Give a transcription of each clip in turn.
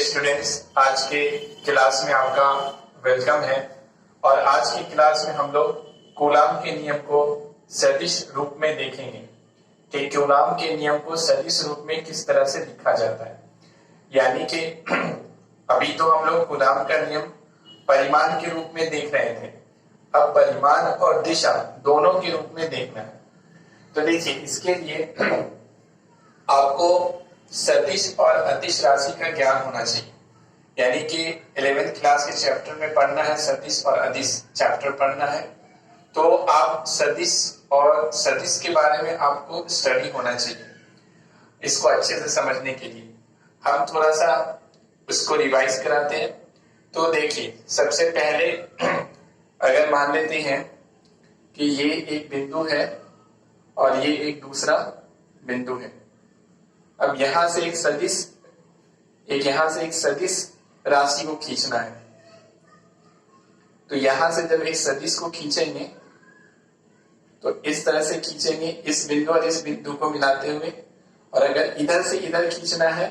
Students, आज के class में आपका वेलकम है। और आज की क्लास में हम लोग कूलाम के नियम को सदिश रूप में देखेंगे कि कूलाम के नियम को सदिश रूप में किस तरह से लिखा जाता है। यानी कि अभी तो हम लोग कूलाम का नियम परिमाण के रूप में देख रहे थे, अब परिमाण और दिशा दोनों के रूप में देखना है। तो देखिए, इसके लिए आपको सदिश और अदिश राशि का ज्ञान होना चाहिए। यानी कि 11th क्लास के चैप्टर में पढ़ना है, सदिश और अदिश चैप्टर पढ़ना है, तो आप सदिश और सदिश के बारे में आपको स्टडी होना चाहिए। इसको अच्छे से समझने के लिए हम थोड़ा सा उसको रिवाइज कराते हैं। तो देखिए, सबसे पहले अगर मान लेते हैं कि ये एक बिंदु है और ये एक दूसरा बिंदु है। अब यहां से एक सदिश राशि को खींचना है। तो यहां से जब एक सदिश को खींचेंगे तो इस तरह से खींचेंगे, इस बिंदु और इस बिंदु को मिलाते हुए। और अगर इधर से इधर खींचना है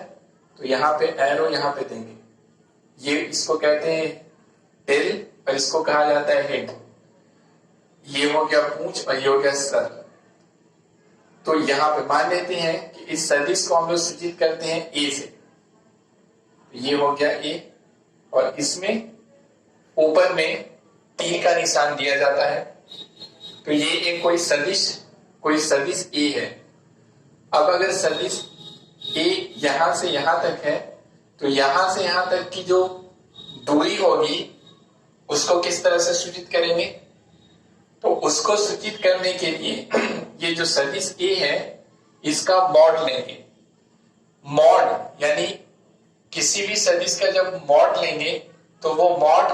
तो यहाँ पे एरो यहाँ पे देंगे। ये इसको कहते हैं टेल और इसको कहा जाता है हेड। ये हो गया पूंछ और ये हो गया सर। तो यहाँ पे मान लेते हैं कि इस सदिश को हम लोग सूचित करते हैं ए से। ये हो गया ए और इसमें ऊपर में तीर का निशान दिया जाता है। तो ये एक कोई सदिश ए है। अब अगर सदिश ए यहां से यहां तक है तो यहां से यहां तक की जो दूरी होगी उसको किस तरह से सूचित करेंगे? तो उसको सूचित करने के लिए ये जो सदिश ए है इसका मॉड लेंगे। मॉड यानी किसी भी सदिश का जब मॉड लेंगे तो वो मॉड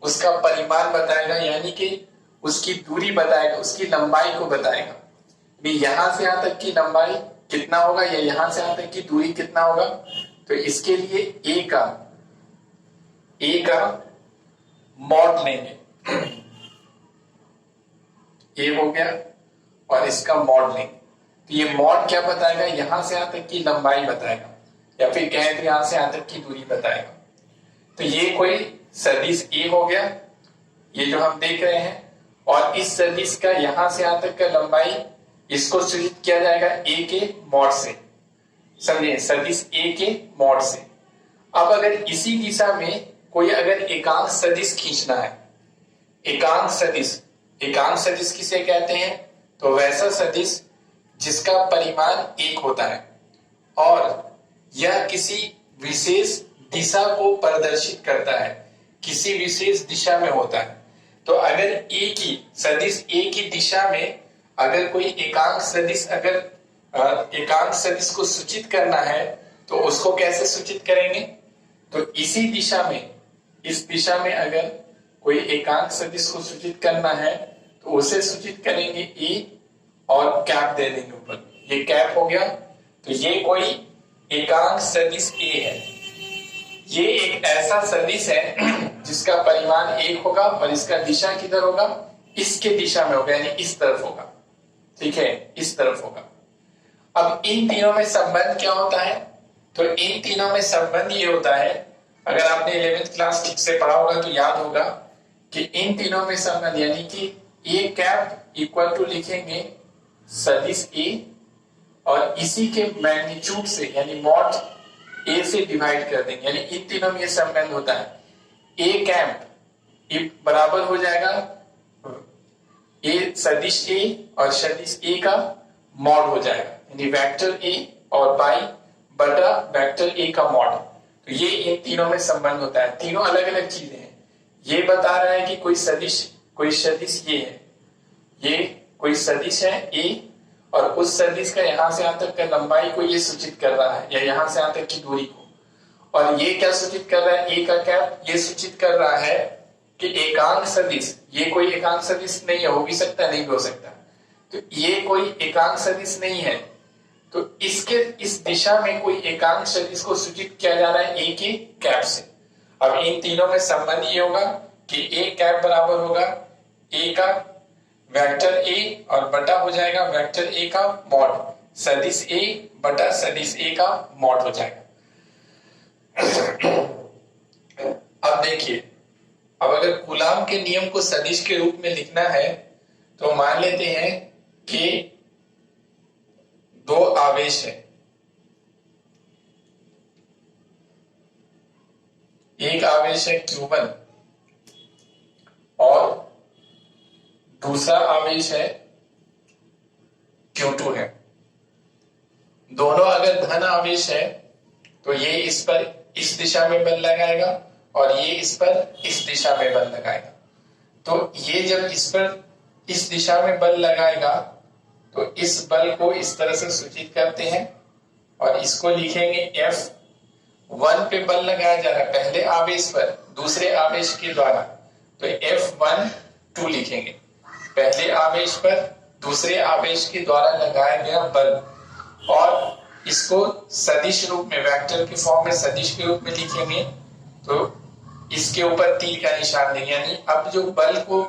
उसका परिमाण बताएगा, यानी कि उसकी दूरी बताएगा, उसकी लंबाई को बताएगा। यहां से यहां तक की लंबाई कितना होगा या यहां से यहां तक की दूरी कितना होगा। तो इसके लिए ए का मॉड लेंगे। ए हो गया और इसका मॉड लेंगे। तो ये मॉड क्या बताएगा? यहां से यहां तक की लंबाई बताएगा, या फिर कहें तो यहां से यहां तक की दूरी बताएगा। तो ये कोई सदिश ए हो गया, ये जो हम देख रहे हैं। और इस सदिश का यहां से यहां तक का लंबाई इसको सूचित किया जाएगा ए के मॉड से। समझे? सदिश ए के मॉड से। अब अगर इसी दिशा में कोई अगर एकांक सदिश खींचना है, एकांक सदिश किसे कहते हैं? तो वैसा सदिश जिसका परिमाण 1 होता है और यह किसी विशेष दिशा को प्रदर्शित करता है, किसी विशेष दिशा में होता है। तो अगर सदिश ए की दिशा में अगर कोई एकांक सदिश को सूचित करना है तो उसको कैसे सूचित करेंगे? तो इसी दिशा में, इस दिशा में अगर कोई एकांक सदिश को सूचित करना है तो उसे सूचित करेंगे ए और कैप दे देंगे ऊपर। ये कैप हो गया। तो ये कोई एकांक सदिश ए है। ये एक ऐसा सदिश है जिसका परिमाण 1 होगा और इसका दिशा किधर होगा? इसके दिशा में होगा, यानी इस तरफ होगा। ठीक है, इस तरफ होगा। अब इन तीनों में संबंध क्या होता है? तो इन तीनों में संबंध ये होता है, अगर आपने 11th क्लास ठीक से पढ़ा होगा तो याद होगा कि इन तीनों में संबंध, यानी कि ए कैप इक्वल टू लिखेंगे सदिश ए और इसी के मैग्नीट्यूड से यानी मॉड ए से डिवाइड कर देंगे। यानी इन तीनों में ये संबंध होता है। ए कैप बराबर हो जाएगा ए सदिश ए और सदिश ए का मॉड हो जाएगा, यानी वेक्टर ए और बाई बटा वेक्टर ए का मॉड। तो ये इन तीनों में संबंध होता है। तीनों अलग अलग चीजें हैं। ये बता रहा है कि कोई सदिश ये है, ये कोई सदिश है ए और उस सदिश का यहां से यहां तक का लंबाई को ये सूचित कर रहा है, या यहां से यहां तक की दूरी को। और ये क्या सूचित कर रहा है? ए का कैप ये सूचित कर रहा है कि एकांक सदिश, ये कोई एकांक सदिश नहीं है, हो भी सकता नहीं भी हो सकता। तो ये कोई एकांक सदिश नहीं है, तो इसके इस दिशा में कोई एकांक सदिश को सूचित किया जा रहा है ए के कैप से। अब इन तीनों में संबंध ये होगा कि ए कैप बराबर होगा ए का वेक्टर ए और बटा हो जाएगा वेक्टर ए का मॉड। सदिश ए बटा सदिश ए का मॉड हो जाएगा। देखिए, अब अगर कूलाम के नियम को सदिश के रूप में लिखना है तो मान लेते हैं कि दो आवेश है, एक आवेश है Q1 और दूसरा आवेश है Q2 है। दोनों अगर धन आवेश है तो ये इस पर इस दिशा में बल लगाएगा और ये इस पर इस दिशा में बल लगाएगा। तो ये जब इस पर इस दिशा में बल लगाएगा तो इस बल को इस तरह से सूचित करते हैं और इसको लिखेंगे F1 पे बल लगाया जा रहा है पहले आवेश पर दूसरे आवेश के द्वारा, तो F1 2 लिखेंगे, पहले आवेश पर दूसरे आवेश के द्वारा लगाया गया बल, और इसको सदिश रूप में वेक्टर के फॉर्म में सदिश के रूप में लिखेंगे। तो इसके ऊपर तीर का निशान देंगे, यानी अब जो बल को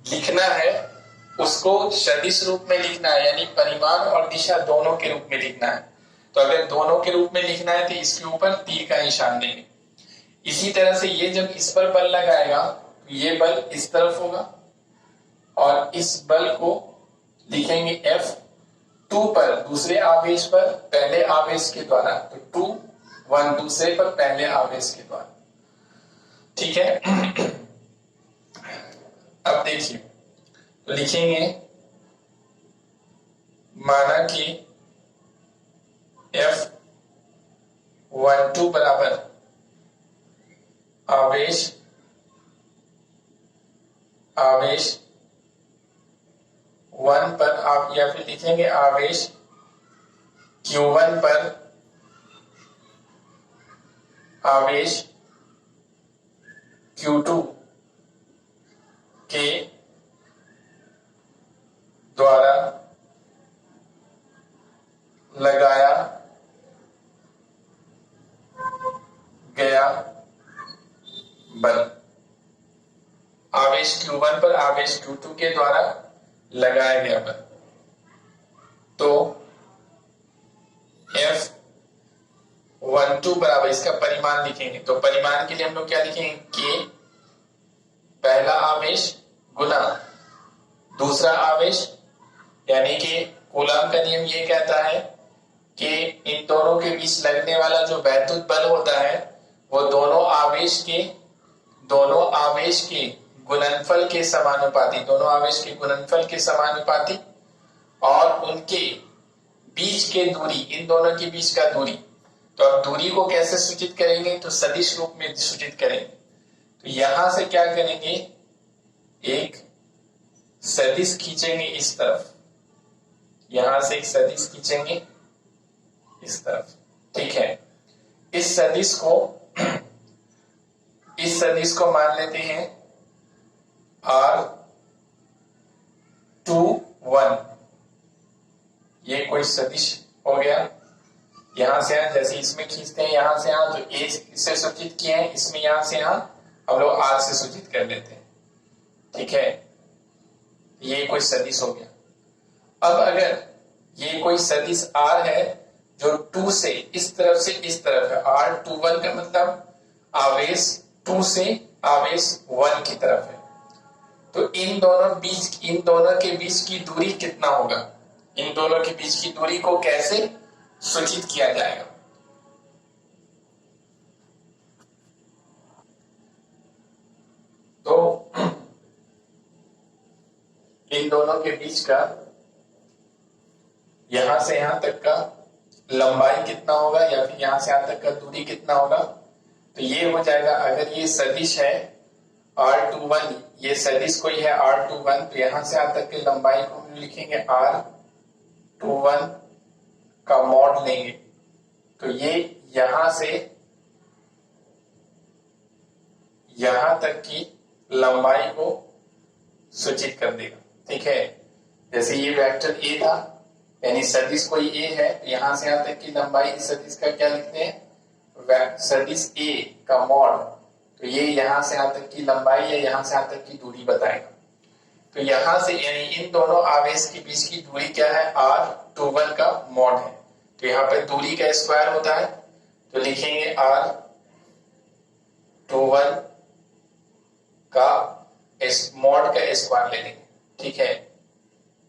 लिखना है उसको सदिश रूप में लिखना है, यानी परिमाण और दिशा दोनों के रूप में लिखना है। तो अगर दोनों के रूप में लिखना है तो इसके ऊपर तीर का निशान देंगे। इसी तरह से ये जब इस पर बल लगाएगा तो ये बल इस तरफ होगा और इस बल को लिखेंगे F2 पर दूसरे आवेश पर पहले आवेश के द्वारा, तो 2 1 दूसरे पर पहले आवेश के द्वारा। ठीक है। अब देखिए, तो लिखेंगे माना कि F12 बराबर आवेश 1 पर आप, या फिर लिखेंगे आवेश Q1 पर आवेश Q2 के द्वारा लगाया गया बल। आवेश Q1 पर आवेश Q2 के द्वारा लगाया गया बल, तो F12 बराबर इसका परिमाण लिखेंगे। तो परिमाण के लिए हम लोग क्या लिखेंगे, K पहला आवेश गुना दूसरा आवेश, यानी कि कूलाम का नियम ये कहता है कि इन दोनों के बीच लगने वाला जो वैद्युत बल होता है वो दोनों आवेश के गुणनफल के समानुपाती, दोनों आवेश के गुणनफल के समानुपाती, और उनके बीच के दूरी, इन दोनों के बीच का दूरी। तो अब दूरी को कैसे सूचित करेंगे, तो सदिश रूप में सूचित करेंगे। तो यहां से क्या करेंगे, एक सदिश खींचेंगे इस तरफ, यहां से एक सदिश खींचेंगे इस तरफ। ठीक है, इस सदिश को मान लेते हैं R21। ये कोई सदिश हो गया, यहां से यहां जैसे इसमें खींचते हैं यहां से यहां, तो ए से सूचित किए हैं, इसमें यहां से यहां हम लोग R से सूचित कर लेते हैं। ठीक है, ये कोई सदिश हो गया। अब अगर ये कोई सदिश R है जो 2 से इस तरफ से इस तरफ है, R21 का मतलब आवेश 2 से आवेश 1 की तरफ है, तो इन दोनों के बीच की दूरी कितना होगा, इन दोनों के बीच की दूरी को कैसे सूचित किया जाएगा। तो इन दोनों के बीच का यहां से यहां तक का लंबाई कितना होगा, या फिर यहां से यहां तक का दूरी कितना होगा, तो ये हो जाएगा, अगर ये सदिश है R21, ये सदिश कोई है R21, तो यहां से यहां तक की लंबाई को हम लिखेंगे R21 का मॉड लेंगे, तो ये यहां से यहां तक की लंबाई को सूचित कर देगा। ठीक है, जैसे ये वेक्टर A था, यानी सदिश कोई A है, तो यहां से यहां तक की लंबाई इस सदिश का क्या लिखते हैं, सदिश A का मॉड, तो ये यहां से यहां तक की लंबाई या यहां से यहां तक की दूरी बताएगा। तो यहां से यानी इन दोनों आवेश के बीच की दूरी क्या है, R21 का मॉड है। तो यहाँ पे दूरी का स्क्वायर होता है, तो लिखेंगे R21 का मॉड का स्क्वायर ले लेंगे। ठीक है,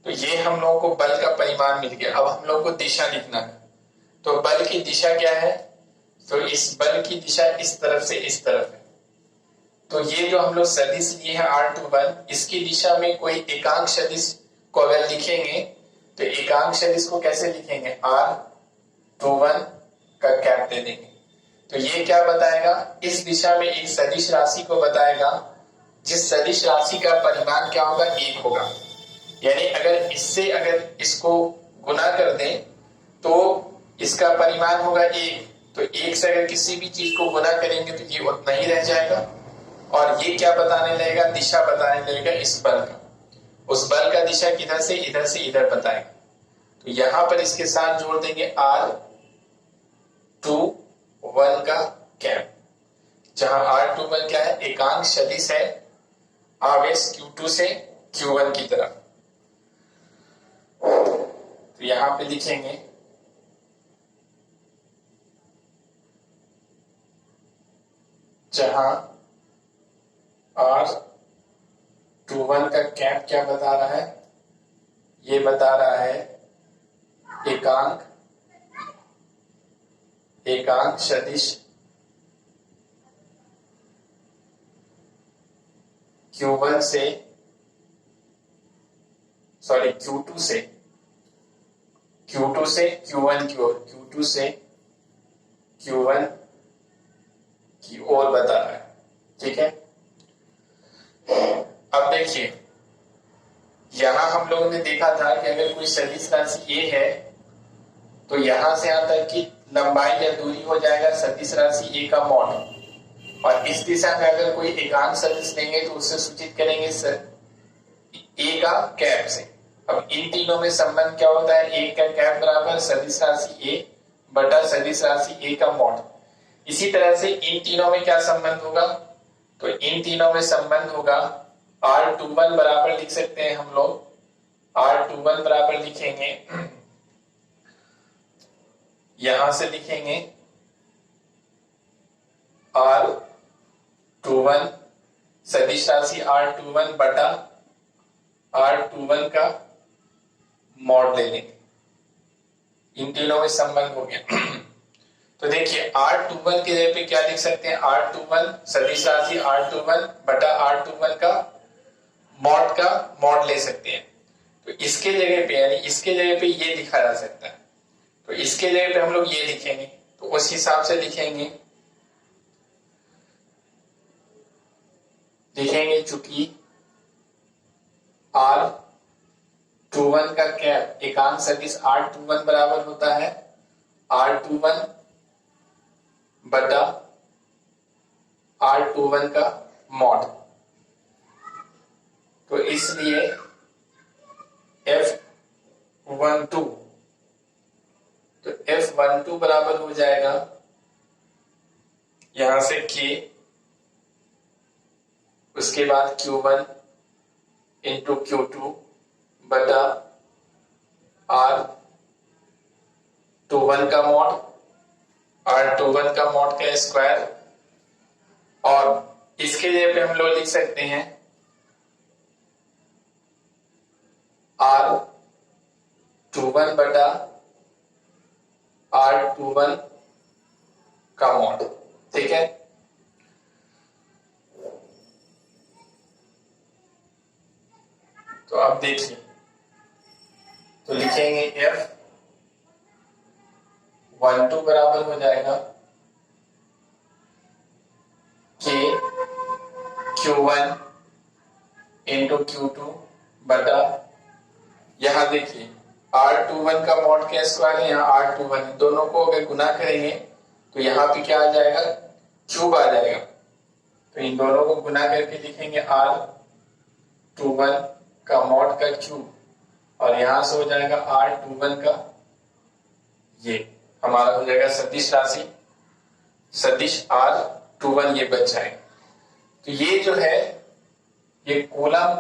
तो ये हम लोगों को बल का परिमाण मिल गया। अब हम लोगों को दिशा लिखना है। तो बल की दिशा क्या है? तो इस बल की दिशा इस तरफ से इस तरफ है। तो ये जो हम लोग सदिश लिए हैं R21, इसकी दिशा में कोई एकांक सदिश को अगर लिखेंगे तो एकांक सदिश को कैसे लिखेंगे? R21 का कैप दे देंगे। तो ये क्या बताएगा? इस दिशा में एक सदिश राशि को बताएगा, जिस सदिश राशि का परिमाण क्या होगा? 1 होगा। यानी अगर इससे अगर इसको गुना कर दें तो इसका परिमाण होगा 1। तो 1 से अगर किसी भी चीज को गुना करेंगे तो ये उतना ही रह जाएगा। और ये क्या बताने लगेगा? दिशा बताने लगेगा इस बल का। उस बल का दिशा किधर से इधर बताएगा। तो यहां पर इसके साथ जोड़ देंगे R21 का कैप, जहां R21 क्या है? एकांक सदिश है आवेश Q2 से Q1 की तरफ। तो यहां पे लिखेंगे जहां R21 का कैप क्या बता रहा है? ये बता रहा है एकांक सदिश Q2 से Q1 की ओर, Q2 से Q1 की ओर बता रहा है। ठीक है, अब देखिए यहां हम लोगों ने देखा था कि अगर कोई सदिश राशि A है तो यहां से यहां तक की लंबाई या दूरी हो जाएगा सदिश राशि A का मॉड। और इस दिशा में अगर कोई एकांक सदिश लेंगे तो उससे सूचित करेंगे A का कैप से। अब इन तीनों में संबंध क्या होता है? A का कैप बराबर सदिश राशि A बटा सदिश राशि A का मॉड। इसी तरह से इन तीनों में क्या संबंध होगा? तो इन तीनों में संबंध होगा R21 बराबर लिख सकते हैं हम लोग। R21 बराबर लिखेंगे, यहां से लिखेंगे R21 सदिश राशि R21 बटा R21 का मॉड ले लेंगे। इन तीनों में संबंध हो गया। तो देखिए R21 की जगह पे क्या लिख सकते हैं? R21 सदिश राशि R21 बटा R21 का मॉड ले सकते हैं। तो इसके जगह पे यानी इसके जगह पे ये लिखा जा सकता है। तो इसके जगह पे हम लोग ये लिखेंगे। तो उस हिसाब से लिखेंगे चूंकि R21 का कैप एकांक सदिश R21 बराबर होता है R21 बटा R21 का मॉड। तो इसलिए F12 तो F12 बराबर हो जाएगा यहां से K, उसके बाद Q1 इंटू Q2 बटा R21 का मॉड, R21 का मॉड का स्क्वायर। और इसके जगह पे हम लोग लिख सकते हैं R21 बटा R21 का मॉड। ठीक है, तो अब देखिए, तो लिखेंगे F12 बराबर हो जाएगा K Q1 इंटू Q2 बटा, यहां देखिए R21 का मॉड का स्क्वायर है, यहाँ R21, दोनों को अगर गुना करेंगे तो यहाँ पे क्या आ जाएगा? क्यूब आ जाएगा। तो इन दोनों को गुना करके लिखेंगे R21 का मॉड का क्यूब, और यहां से हो जाएगा R21 का, ये हमारा हो जाएगा सदिश राशि सदिश R21, ये बच जाएगा। तो ये जो है ये कूलाम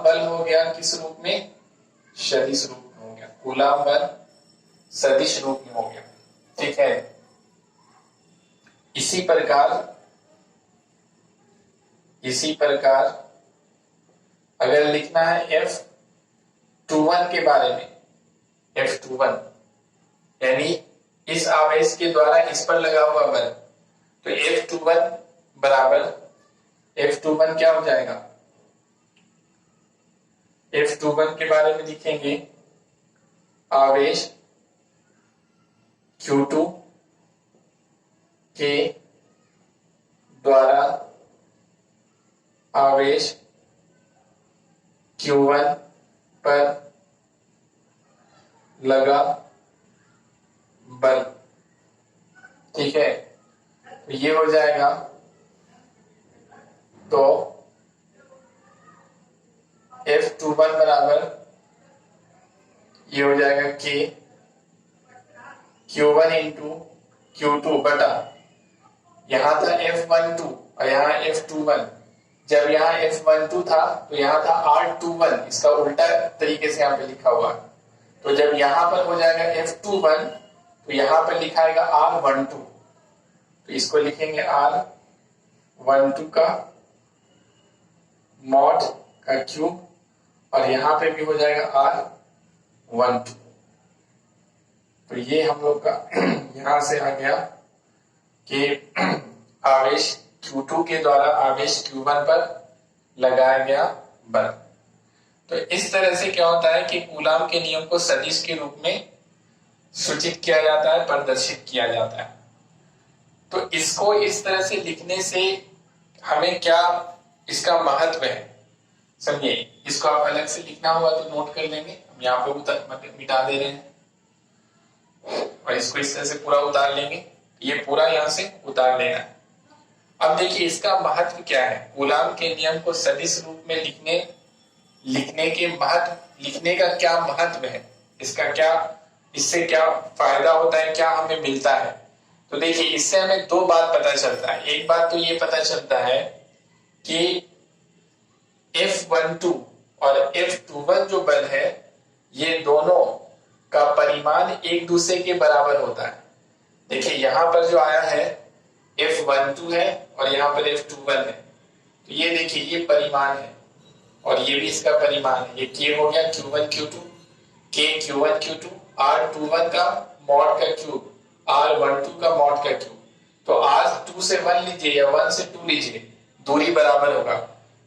बल हो गया किस रूप में? सदिश रूप में हो गया। कूलाम बल सदिश रूप में हो गया। ठीक है, इसी प्रकार इसी प्रकार अगर लिखना है F21 के बारे में, F21 यानी इस आवेश के द्वारा इस पर लगा हुआ बल, तो F21 बराबर F21 क्या हो जाएगा? F21 के बारे में लिखेंगे आवेश Q2 के द्वारा आवेश Q1 पर लगा बल। ठीक है, तो ये हो जाएगा, तो F21 बराबर ये हो जाएगा कि Q1 इंटू Q2 बटा, यहां था F12 और यहाँ F21। जब यहाँ F12 था तो यहाँ था R21, इसका उल्टा तरीके से यहाँ पे लिखा हुआ है। तो जब यहाँ पर हो जाएगा F21 तो यहाँ पर लिखाएगा R12, तो इसको लिखेंगे R12 का मॉड का क्यूब, और यहाँ पे भी हो जाएगा R12। तो ये हम लोग का यहां से आ गया कि आवेश Q2 के द्वारा आवेश Q1 पर लगाया गया बल। तो इस तरह से क्या होता है कि कूलाम के नियम को सदिश के रूप में सूचित किया जाता है, प्रदर्शित किया जाता है। तो इसको इस तरह से लिखने से हमें क्या इसका महत्व है, समझिए। इसको आप अलग से लिखना होगा तो नोट कर लेंगे, हम यहाँ पे मिटा दे रहे हैं और इसको इस तरह से पूरा उतार लेंगे, ये पूरा यहां से उतार लेना है। अब देखिए इसका महत्व क्या है, कूलाम के नियम को सदिश रूप में लिखने का क्या महत्व है, इसका क्या, इससे क्या फायदा होता है, क्या हमें मिलता है। तो देखिए इससे हमें दो बात पता चलता है। एक बात तो ये पता चलता है कि F12 और F21 जो बल है ये दोनों का परिमाण एक दूसरे के बराबर होता है। देखिए यहां पर जो आया है F12 है और यहाँ पर F21 है, तो ये देखिए ये परिमाण है और ये भी इसका परिमाण है। ये K हो गया Q1 Q2, K Q1 Q2, R21 का मॉड का क्यूब, R12 का मॉड का क्यूब। तो R2 से 1 लीजिए या 1 से 2 लीजिए, दूरी बराबर होगा।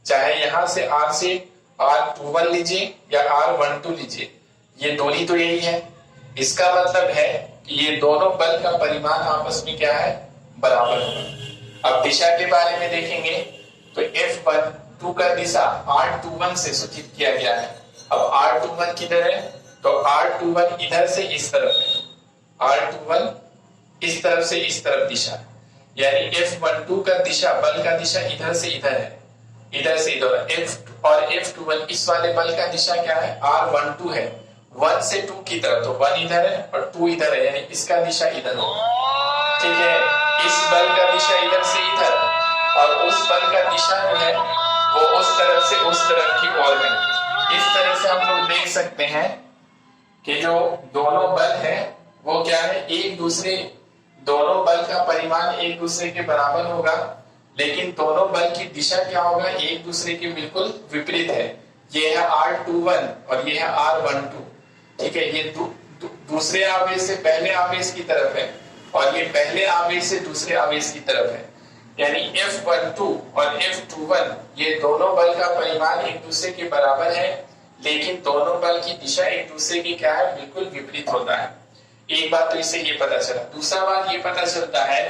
चाहे यहां से R से R21 लीजिए या R12 लीजिए, ये दूरी तो यही है। इसका मतलब है कि ये दोनों बल का परिमाण आपस में क्या है, बराबर होगा। अब दिशा के बारे में देखेंगे तो F12 का दिशा R21 से सूचित किया गया है। अब R21 किधर है, तो R21 इधर से इस तरफ है, R21 इस तरफ से इस तरफ दिशा, यानी F12 का दिशा, बल का दिशा इधर से इधर है, इधर से इधर। F और F21 इस वाले बल का दिशा क्या है, R12 है, 1 से 2 की तरफ, तो 1 इधर है और 2 इधर है, यानी इसका दिशा इधर होगा। ठीक है, इस बल का दिशा इधर से इधर और उस बल का दिशा जो है वो उस तरफ से उस तरफ की ओर है। इस तरह से हम लोग देख सकते हैं कि जो दोनों बल है वो क्या है, एक दूसरे, दोनों बल का परिमाण एक दूसरे के बराबर होगा, लेकिन दोनों बल की दिशा क्या होगा, एक दूसरे के बिल्कुल विपरीत है। ये है R21 और ये है R12। ठीक है, ये दूसरे आवेश से पहले आवेश की तरफ है और ये पहले आवेश से दूसरे आवेश की तरफ है, यानी F12 और F21 ये दोनों बल का परिमाण एक दूसरे के बराबर है, लेकिन दोनों बल की दिशा एक दूसरे की क्या है, बिल्कुल विपरीत होता है। एक बात तो इससे ये पता चला। दूसरा बात ये पता चलता है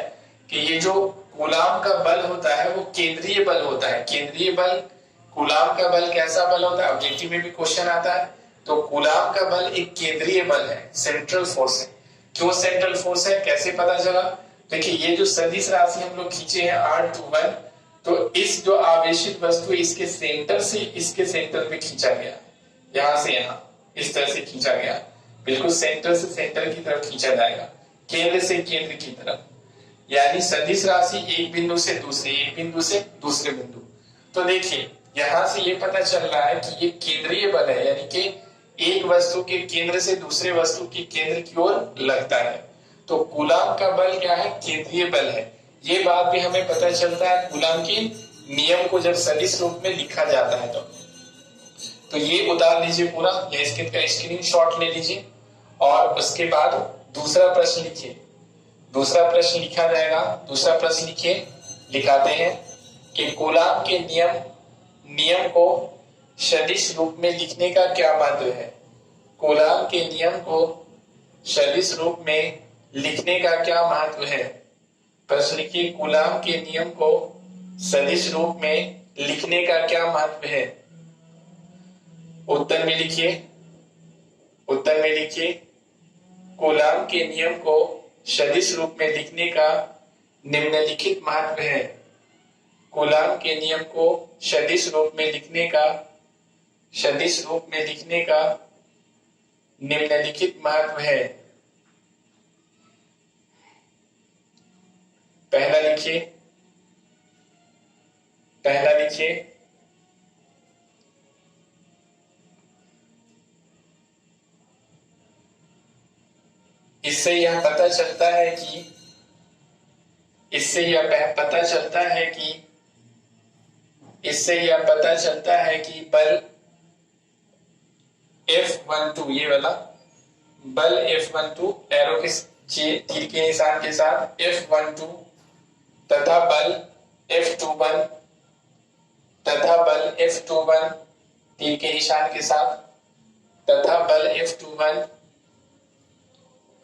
कि ये जो कूलाम का बल होता है वो केंद्रीय बल होता है। केंद्रीय बल, कूलाम का बल कैसा बल होता है, ऑब्जेक्टिव में भी क्वेश्चन आता है। तो कूलाम का बल एक केंद्रीय बल है, सेंट्रल फोर्स है। क्यों सेंट्रल फोर्स है, कैसे पता चला, देखिए ये जो सदिश राशि हम लोग खींचे हैं R21, तो इस जो आवेशित वस्तु इसके सेंटर से इसके सेंटर पे खींचा गया, यहां से यहां इस तरह से खींचा गया, बिल्कुल सेंटर से सेंटर की तरफ खींचा जाएगा, केंद्र से केंद्र की तरफ। यानी सदिश राशि एक बिंदु से दूसरे, एक बिंदु से दूसरे बिंदु। तो देखिए यहां से ये पता चल रहा है कि ये केंद्रीय बल है, यानी कि एक वस्तु के केंद्र से दूसरे वस्तु के केंद्र की ओर लगता है। तो कूलाम का बल क्या है, केंद्रीय बल है। ये बात भी हमें पता चलता है कूलाम के नियम को जब सदिश रूप में लिखा जाता है तो ये उतार लीजिए पूरा, या इसका स्क्रीनशॉट ले लीजिए और उसके बाद दूसरा प्रश्न लिखिए। दूसरा प्रश्न लिखा जाएगा, दूसरा प्रश्न लिखिए, लिखाते हैं कि कूलाम के नियम को सदिश रूप में लिखने का क्या महत्व है। कूलाम के नियम को सदिश रूप में लिखने का क्या महत्व है। प्रश्न लिखिए, कूलाम के नियम को सदिश रूप में लिखने का क्या महत्व है। उत्तर में लिखिए, उत्तर में लिखिए, कूलाम के नियम को सदिश रूप में लिखने का निम्नलिखित महत्व है। कूलाम के नियम को सदिश रूप में लिखने का निम्नलिखित महत्व है। पहला लिखिए, पहला लिखिए, इससे यह पता चलता है कि बल F12, ये वाला बल F12 एरो के तीर के निशान के साथ F12 तथा बल F21 तीर के निशान के साथ तथा बल F21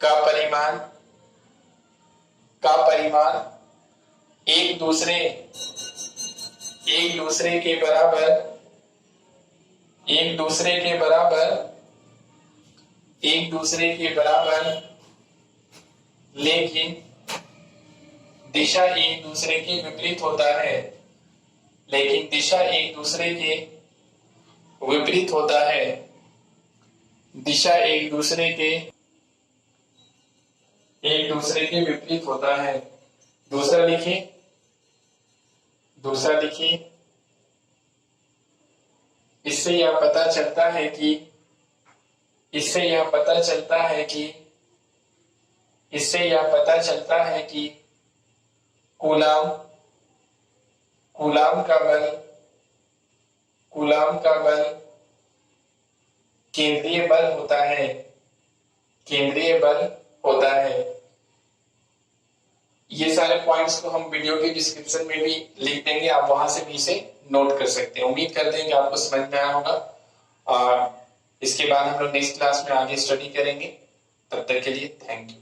का परिमाण एक दूसरे के बराबर लेकिन दिशा एक दूसरे के विपरीत होता है। दिशा एक दूसरे के विपरीत होता है। दूसरा लिखिए, इससे यह पता चलता है कि कूलाम का बल केंद्रीय बल होता है। ये सारे पॉइंट्स को हम वीडियो के डिस्क्रिप्शन में भी लिख देंगे, आप वहां से भी इसे नोट कर सकते हैं। उम्मीद करते हैं कि आपको समझ में आया होगा और इसके बाद हम लोग नेक्स्ट क्लास में आगे स्टडी करेंगे। तब तक के लिए थैंक यू।